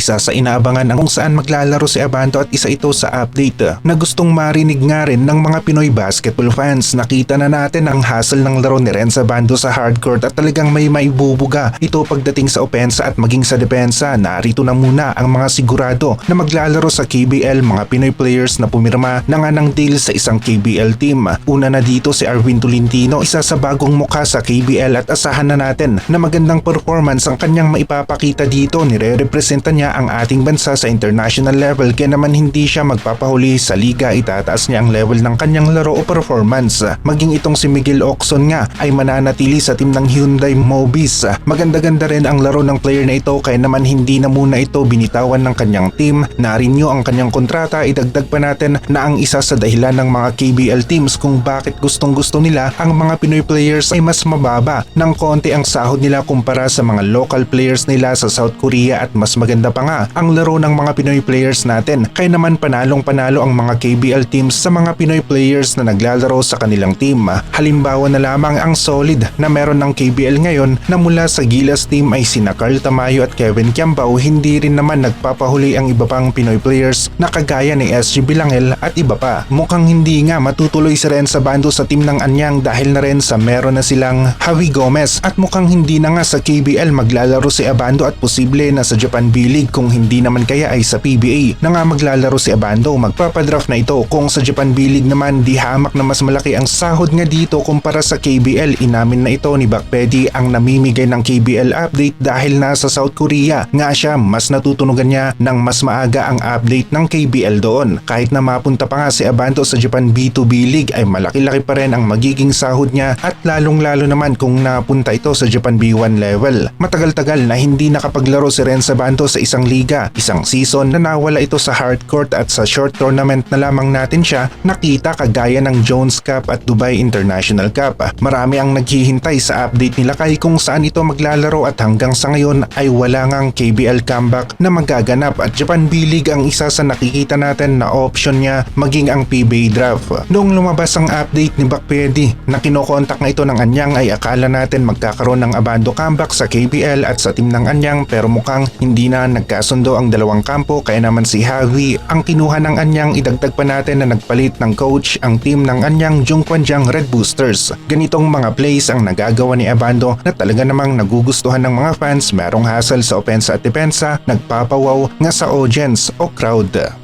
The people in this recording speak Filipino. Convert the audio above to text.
Isa sa inaabangan ang kung saan maglalaro si Abando at isa ito sa update na gustong marinig nga rin ng mga Pinoy basketball fans. Nakita na natin ang hassle ng laro ni Renz Abando sa hardcourt at talagang may maibubuga ito pagdating sa opensa at maging sa depensa. Narito na muna ang mga sigurado na maglalaro sa KBL, mga Pinoy players na pumirma na nga ng deal sa isang KBL team. Una na dito si Arvin Tolentino, isa sa bagong mukha sa KBL at asahan na natin na magandang performance ang kanyang maipapakita dito. Nire-representa niya ang ating bansa sa international level kaya naman hindi siya magpapahuli sa liga. Itataas niya ang level ng kanyang laro o performance. Maging itong si Miguel Ocson nga ay mananatili sa team ng Hyundai Mobis. Maganda-ganda rin ang laro ng player na ito kaya naman hindi na muna ito binitawan ng kanyang team. Na-renew ang kanyang kontrata. Idagdag pa natin na ang isa sa dahilan ng mga KBL teams kung bakit gustong-gusto nila ang mga Pinoy players ay mas mababa ng konti ang sahod nila kumpara sa mga local players nila sa South Korea at mas maganda pa nga ang laro ng mga Pinoy players natin. Kaya naman panalong-panalo ang mga KBL teams sa mga Pinoy players na naglalaro sa kanilang team. Halimbawa na lamang ang solid na meron ng KBL ngayon na mula sa Gilas team ay sina Carl Tamayo at Kevin Quiambao. Hindi rin naman nagpapahuli ang iba pang Pinoy players na kagaya ni SG Bilangel at iba pa. Mukhang hindi nga matutuloy si Renz Abando sa team ng Anyang dahil na rin sa meron na silang Javi Gomez at mukhang hindi na nga sa KBL maglalaro si Abando at posible na sa Japan B-League kung hindi naman kaya ay sa PBA na nga maglalaro si Abando. Magpapadraft na ito. Kung sa Japan B-League naman di hamak na mas malaki ang sahod nga dito kumpara sa KBL. Inamin na ito ni Bakpedi ang namimigay ng KBL update dahil nasa South Korea nga siya. Mas natutunugan niya ng mas maaga ang update ng KBL doon. Kahit na mapunta pa nga si Abando sa Japan B2B League ay malaki-laki pa rin ang magiging sahod niya at lalong-lalo naman kung napunta ito sa Japan B1 level. Matagal-tagal na hindi nakapaglaro si Renz Abando sa isang liga. Isang season na nawala ito sa hardcourt at sa short tournament na lamang natin siya nakita kagaya ng Jones Cup at Dubai International Cup. Marami ang naghihintay sa update nila kay kung saan ito maglalaro at hanggang sa ngayon ay wala ngang KBL comeback na magaganap at Japan B-League ang isa sa nakikita natin na option niya maging ang PBA draft. Noong lumabas ang update ni Bakpedi na kinokontak na ito ng Anyang ay akala natin magkakaroon ng Abando comeback sa KBL at sa team ng Anyang pero mukhang hindi na nagkasundo ang dalawang kampo kaya naman si Javi ang kinuha ng Anyang. Idagdag pa natin na nagpalit ng coach ang team ng Anyang, Jungkwanjang Red Boosters. Ganitong mga plays ang nagagawa ni Abando na talaga namang nagugustuhan ng mga fans. Merong hassle sa opensa at depensa, nagpapawaw nga sa audience o crowd.